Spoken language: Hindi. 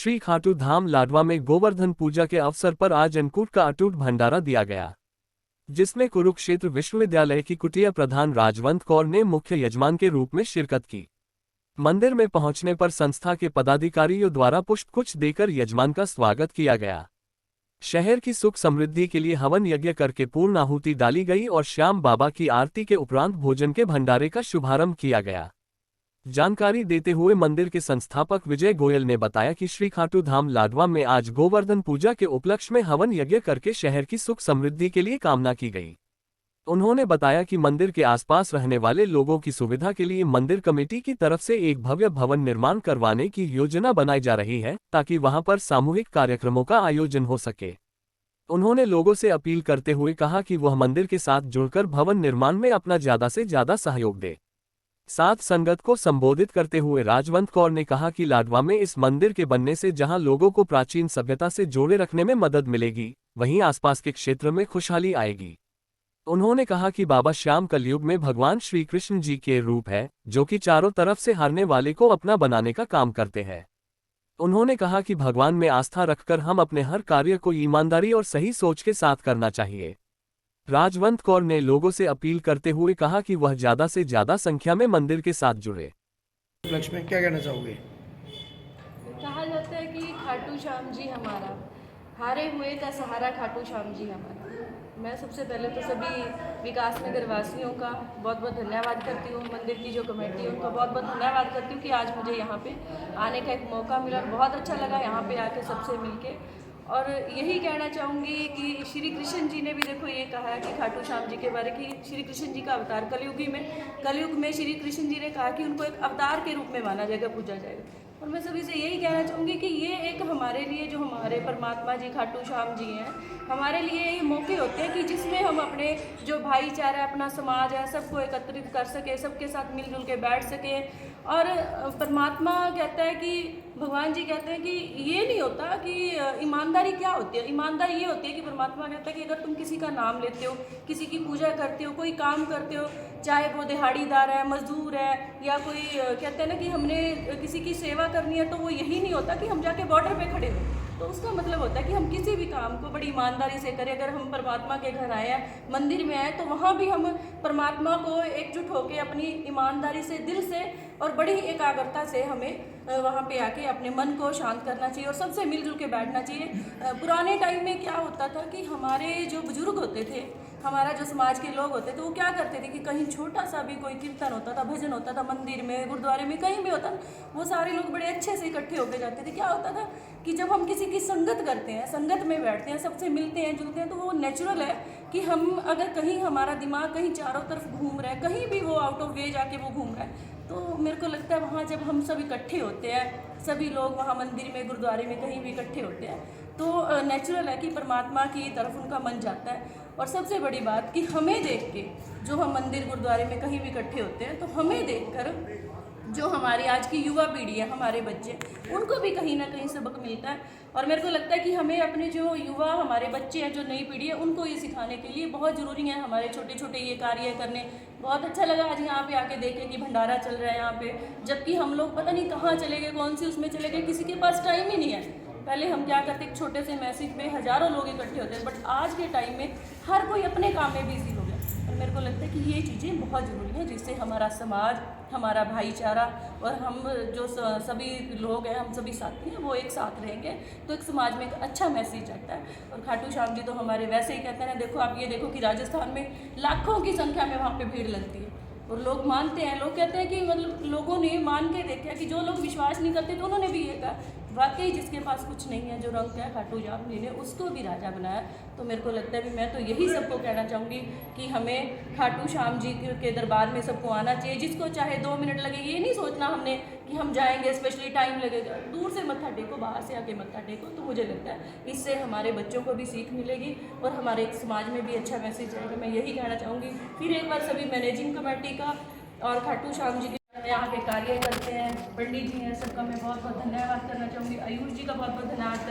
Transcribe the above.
श्री खाटू धाम लाडवा में गोवर्धन पूजा के अवसर पर आज अन्नकूट का अटूट भंडारा दिया गया, जिसमें कुरुक्षेत्र विश्वविद्यालय की कुटिया प्रधान राजवंत कौर ने मुख्य यजमान के रूप में शिरकत की। मंदिर में पहुंचने पर संस्था के पदाधिकारियों द्वारा पुष्पगुच्छ देकर यजमान का स्वागत किया गया। शहर की सुख समृद्धि के लिए हवन यज्ञ करके पूर्ण आहुति डाली गई और श्याम बाबा की आरती के उपरांत भोजन के भंडारे का शुभारंभ किया गया। जानकारी देते हुए मंदिर के संस्थापक विजय गोयल ने बताया कि श्री खाटू धाम लाडवा में आज गोवर्धन पूजा के उपलक्ष्य में हवन यज्ञ करके शहर की सुख समृद्धि के लिए कामना की गई। उन्होंने बताया कि मंदिर के आसपास रहने वाले लोगों की सुविधा के लिए मंदिर कमेटी की तरफ से एक भव्य भवन निर्माण करवाने की योजना बनाई जा रही है, ताकि वहां पर सामूहिक कार्यक्रमों का आयोजन हो सके। उन्होंने लोगों से अपील करते हुए कहा कि वह मंदिर के साथ जुड़कर भवन निर्माण में अपना ज्यादा से ज्यादा सहयोग दे। साथ संगत को संबोधित करते हुए राजवंत कौर ने कहा कि लाडवा में इस मंदिर के बनने से जहां लोगों को प्राचीन सभ्यता से जोड़े रखने में मदद मिलेगी, वहीं आसपास के क्षेत्र में खुशहाली आएगी। उन्होंने कहा कि बाबा श्याम कलयुग में भगवान श्री कृष्ण जी के रूप है, जो कि चारों तरफ से हारने वाले को अपना बनाने का काम करते हैं। उन्होंने कहा कि भगवान में आस्था रखकर हम अपने हर कार्य को ईमानदारी और सही सोच के साथ करना चाहिए। राजवंत कौर ने लोगों से अपील करते हुए कहा कि वह ज्यादा से ज्यादा संख्या में मंदिर के साथ जुड़े। लक्ष्य में क्या कहना चाहोगे? कहा जाता है कि खाटू श्याम जी हमारा, हारे हुए का सहारा खाटू श्याम जी हमारा। मैं सबसे पहले तो सभी विकास नगर वासियों का बहुत बहुत धन्यवाद करती हूँ। मंदिर की जो कमेटी है उनका बहुत बहुत धन्यवाद करती हूँ कि आज मुझे यहाँ पे आने का एक मौका मिला। बहुत अच्छा लगा यहाँ पे आके सबसे मिलके। और यही कहना चाहूँगी कि श्री कृष्ण जी ने भी देखो ये कहा है कि खाटू श्याम जी के बारे कि श्री कृष्ण जी का अवतार कलयुग में श्री कृष्ण जी ने कहा कि उनको एक अवतार के रूप में माना जाएगा, पूजा जाएगा। और मैं सभी से यही कहना चाहूँगी कि ये एक हमारे लिए, जो हमारे परमात्मा जी खाटू श्याम जी हैं, हमारे लिए ये मौके होते हैं कि जिसमें हम अपने जो भाईचारा, अपना समाज है, सबको एकत्रित कर सके, सबके साथ मिलजुल के बैठ सके। और परमात्मा कहता है कि भगवान जी कहते हैं कि ये नहीं होता कि ईमानदारी क्या होती है। ईमानदारी ये होती है कि परमात्मा कहता है कि अगर तुम किसी का नाम लेते हो, किसी की पूजा करते हो, कोई काम करते हो, चाहे वो दिहाड़ीदार है, मजदूर है, या कोई कहते हैं ना कि हमने किसी की सेवा करनी है, तो वो यही नहीं होता कि हम जाके बॉर्डर पे खड़े हो। तो उसका मतलब होता है कि हम किसी भी काम को बड़ी ईमानदारी से करें। अगर हम परमात्मा के घर आए हैं, मंदिर में आए, तो वहाँ भी हम परमात्मा को एकजुट होकर अपनी ईमानदारी से, दिल से और बड़ी एकाग्रता से हमें वहाँ पे आके अपने मन को शांत करना चाहिए और सबसे मिलजुल के बैठना चाहिए। पुराने टाइम में क्या होता था कि हमारे जो बुजुर्ग होते थे, हमारा जो समाज के लोग होते थे, वो क्या करते थे कि कहीं छोटा सा भी कोई कीर्तन होता था, भजन होता था, मंदिर में, गुरुद्वारे में, कहीं भी होता, वो सारे लोग बड़े अच्छे से इकट्ठे होकर जाते थे। क्या होता था कि जब हम किसी की संगत करते हैं, संगत में बैठते हैं, सबसे मिलते हैं, जुलते हैं, तो वो नेचुरल है कि हम अगर कहीं हमारा दिमाग कहीं चारों तरफ घूम रहा है, कहीं भी वो आउट ऑफ वे जाके वो घूम रहा है, तो मेरे को लगता है वहाँ जब हम सब इकट्ठे होते हैं, सभी लोग वहाँ मंदिर में, गुरुद्वारे में, कहीं भी इकट्ठे होते हैं, तो नेचुरल है कि परमात्मा की तरफ उनका मन जाता है। और सबसे बड़ी बात कि हमें देख के, जो हम मंदिर, गुरुद्वारे में कहीं भी इकट्ठे होते हैं, तो हमें देखकर जो हमारी आज की युवा पीढ़ी है, हमारे बच्चे, उनको भी कहीं ना कहीं सबक मिलता है। और मेरे को लगता है कि हमें अपने जो युवा, हमारे बच्चे हैं, जो नई पीढ़ी है, उनको ये सिखाने के लिए बहुत ज़रूरी है हमारे छोटे छोटे ये कार्य करने। बहुत अच्छा लगा आज यहाँ पे आके देखे कि भंडारा चल रहा है यहाँ पे, जबकि हम लोग पता नहीं कहाँ चले गए, कौन सी उसमें चले गए, किसी के पास टाइम ही नहीं है। पहले हम क्या करते, एक छोटे से मैसेज में हज़ारों लोग इकट्ठे होते हैं, बट आज के टाइम में हर कोई अपने काम में बिजी हो गया। और मेरे को लगता है कि ये चीज़ें बहुत ज़रूरी हैं, जिससे हमारा समाज, हमारा भाईचारा और हम जो सभी लोग हैं, हम सभी साथी हैं, वो एक साथ रहेंगे, तो एक समाज में एक अच्छा मैसेज आता है। और खाटू श्याम जी तो हमारे वैसे ही कहते हैं, देखो आप ये देखो कि राजस्थान में लाखों की संख्या में वहाँ पे भीड़ लगती है और लोग मानते हैं। लोग कहते हैं कि मतलब लोगों ने मान के देखा कि जो लोग विश्वास नहीं करते, तो उन्होंने भी ये कहा वाकई जिसके पास कुछ नहीं है, जो रंग है, खाटू श्याम जी ने उसको भी राजा बनाया। तो मेरे को लगता है कि मैं तो यही सबको कहना चाहूँगी कि हमें खाटू श्याम जी के दरबार में सबको आना चाहिए। जिसको चाहे 2 मिनट लगे, ये नहीं सोचना हमने कि हम जाएंगे, स्पेशली टाइम लगेगा। दूर से मत्था टेको, बाहर से आके मत्था टेको। तो मुझे लगता है इससे हमारे बच्चों को भी सीख मिलेगी और हमारे समाज में भी अच्छा मैसेज आएगा। मैं यही कहना चाहूँगी। फिर एक बार सभी मैनेजिंग कमेटी का और खाटू श्याम जी यहाँ पे कार्य करते हैं, पंडित जी हैं, सबका मैं बहुत बहुत धन्यवाद करना चाहूँगी। आयुष जी का बहुत बहुत धन्यवाद।